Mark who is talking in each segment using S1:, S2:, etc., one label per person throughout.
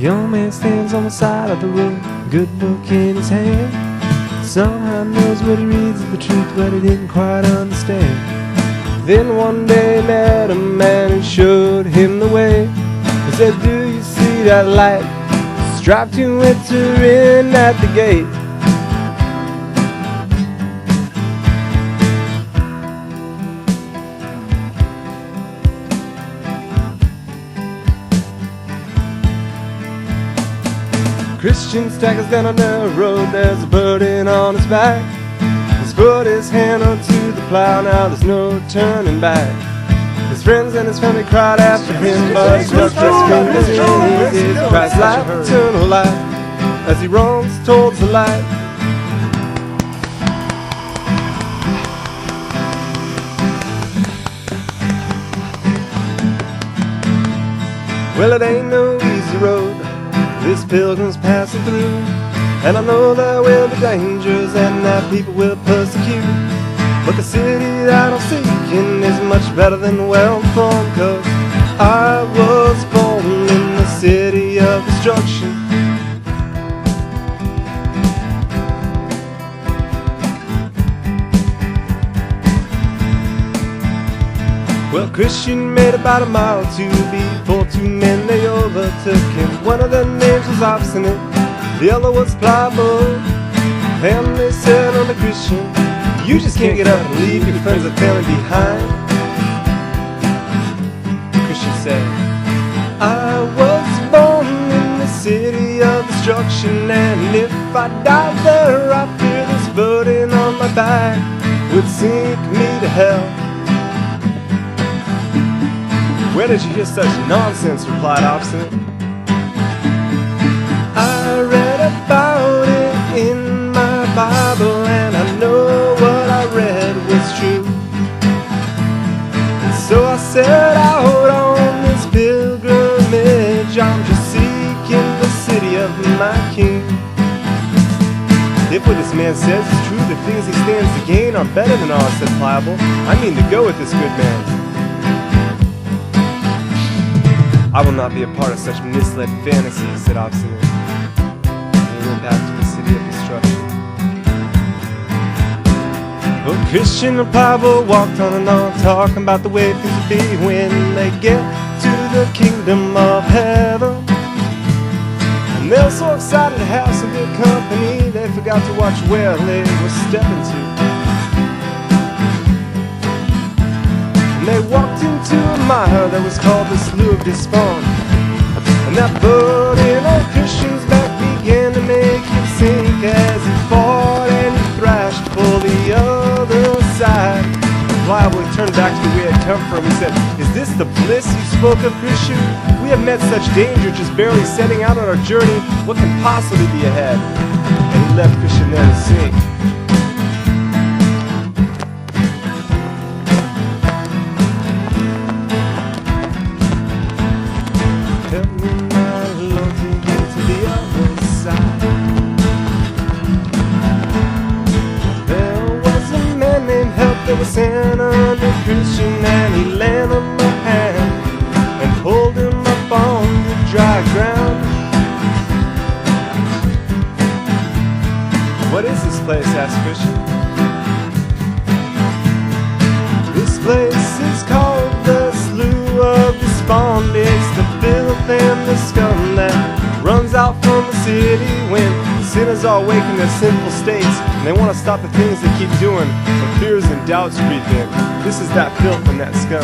S1: young man stands on the side of the road, a good book in his hand. Somehow knows what he reads is the truth, but he didn't quite understand. Then one day he met a man who showed him the way. He said, do you see that light? Striped to enter in at the gate. Christian staggers down a narrow road, there's a burden on his back. He's put his hand onto the plow, now there's no turning back. His friends and his family cried after him, but his just screamed his Christ's life, eternal life, as he roams towards the light. Well, it ain't no easy road this pilgrim's passing through, and I know there will be dangers and that people will persecute. But the city that I'm seeking is much better than where I'm from, 'cause I was born in the city of destruction. Well, Christian made about a mile to before two men they overtook him. One of their names was Obstinate, the other was Pliable. Family said on the Christian, you just can't get up and leave your friends and family behind. Christian said, I was born in the city of destruction, and if I died there, I fear this burden on my back would sink me to hell. Where did you hear such nonsense? Replied Obstinate. I read about it in my Bible, and I know what I read was true. And so I set out on this pilgrimage. I'm just seeking the city of my King. If what this man says is true, the things he stands to gain are better than ours, said Pliable. I mean to go with this good man. I will not be a part of such misled fantasies, said Obstinate. And he went back to the city of destruction. But Christian and Pliable walked on and on, talking about the way things will be when they get to the kingdom of heaven. And they were so excited to have some good company, they forgot to watch where they were stepping to. They walked into a mire that was called the Slough of Despond, and that burden on Christian's back began to make him sink as he fought and he thrashed for the other side. Pliable turned back to the way I'd come from. He said, is this the bliss you spoke of, Christian? We have met such danger just barely setting out on our journey. What can possibly be ahead? And he left Christian there to sink. There was sent under Christian, and he lent him a hand and pulled him up on the dry ground. What is this place? asked Christian. This place is called the Slough of Despond. It's the filth and the scum that runs out from the city when sinners are awake in their sinful states, and they want to stop the things they keep doing, but fears and doubts creep in. This is that filth and that scum.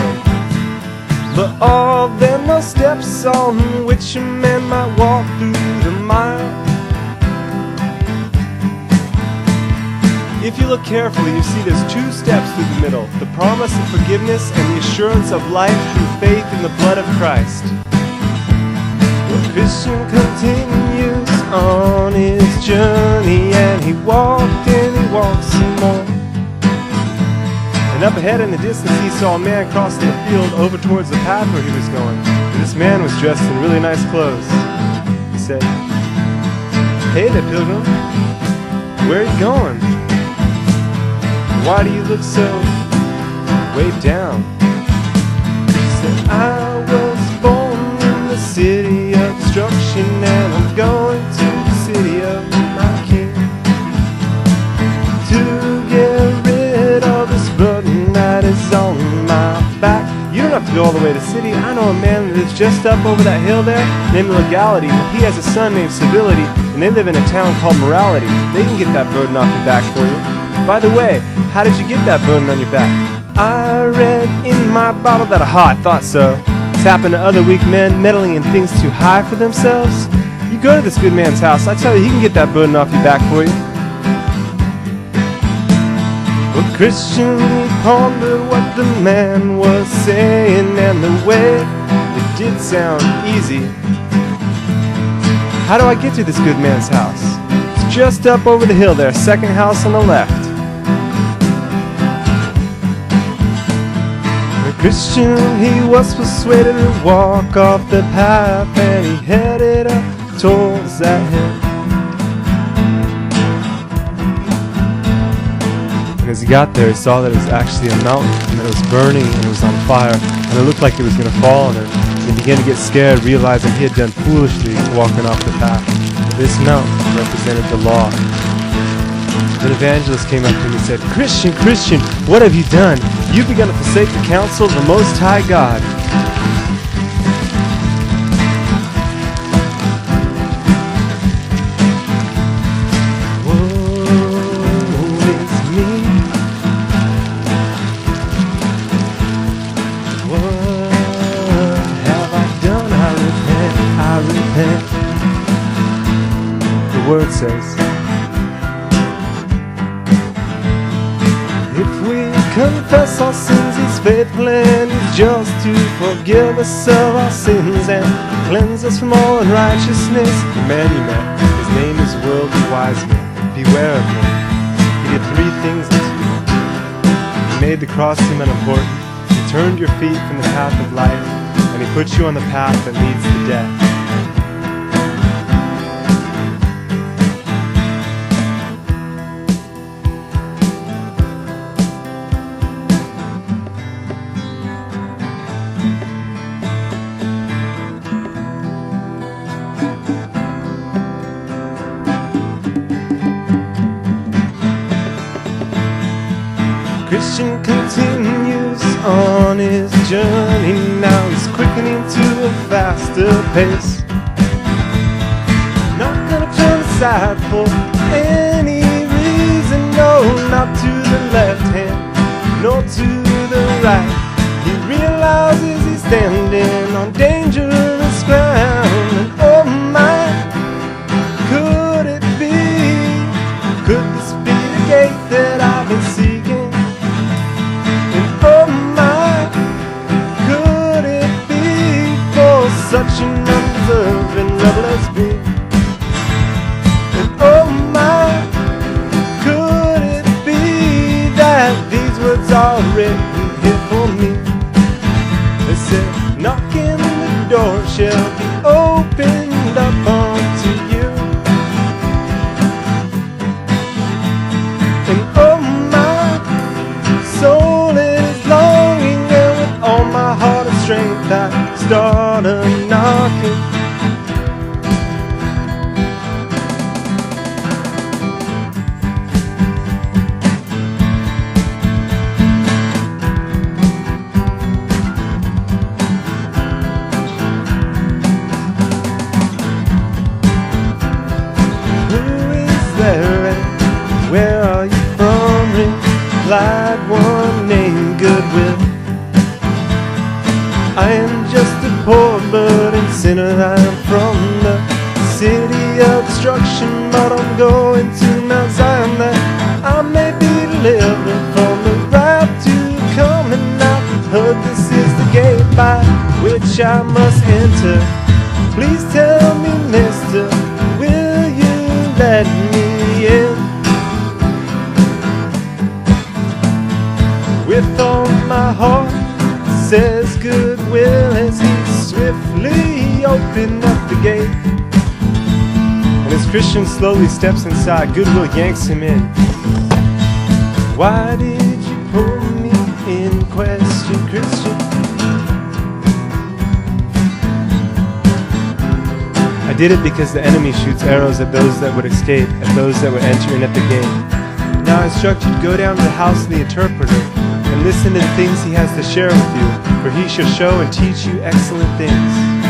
S1: But all them are steps on which a man might walk through the mire. If you look carefully, you see there's two steps through the middle: the promise of forgiveness and the assurance of life through faith in the blood of Christ. The Christian continues on his journey, and he walked some more. And up ahead in the distance he saw a man crossing the field over towards the path where he was going. And this man was dressed in really nice clothes. He said, hey there, pilgrim, where are you going? Why do you look so weighed down? He said, I was born in the city of destruction, go all the way to the city. I know a man that lives just up over that hill there named Legality. He has a son named Civility, and they live in a town called Morality. They can get that burden off your back for you. By the way, how did you get that burden on your back? I read in my Bible that I thought so. It's happened to other weak men meddling in things too high for themselves. You go to this good man's house, I tell you, he can get that burden off your back for you. Well, Christian, he pondered what the man was saying, and the way it did sound easy. How do I get to this good man's house? It's just up over the hill there, second house on the left. The Christian, he was persuaded to walk off the path, and he headed up towards that hill. And as he got there, he saw that it was actually a mountain, and that it was burning, and it was on fire, and it looked like it was going to fall on him. And he began to get scared, realizing he had done foolishly walking off the path. This mountain represented the law. An evangelist came up to him and said, "Christian, Christian, what have you done? You've begun to forsake the counsel of the Most High God." The word says, if we confess our sins, he's faithful and he's just to forgive us of our sins and cleanse us from all unrighteousness. The man you met, his name is Worldly Wise Man. Beware of him. He did three things unto you. He made the cross seem unimportant. He turned your feet from the path of life, and he put you on the path that leads to death. Christian continues on his journey. Now he's quickening to a faster pace. Not gonna turn aside for any reason. No, not to the left hand, nor to the right. He realizes he's standing on dangerous ground. And oh my, could it be? Could this be the gate that I've been seeking? Such an undeserving rebel as me. And oh my, could it be that these words are written here for me? They said, knocking the door shall be opened up unto you. And oh my soul is longing, and with all my heart and strength I start a knocking. Who is there and where are you from? Replied one named Goodwill. I am just a poor burdened sinner. I am from the city of destruction, but I'm going to Mount Zion that I may be delivered from the wrath to come. And I've heard this is the gate by which I must enter. Please tell me, mister, will you let me in? With all my heart, says Goodwill as he swiftly opened up the gate. And as Christian slowly steps inside, Goodwill yanks him in. Why did you pull me in? Question Christian. I did it because the enemy shoots arrows at those that would escape, at those that would enter in at the gate. Now I instruct you to go down to the house of the interpreter and listen to the things he has to share with you. for he shall show and teach you excellent things.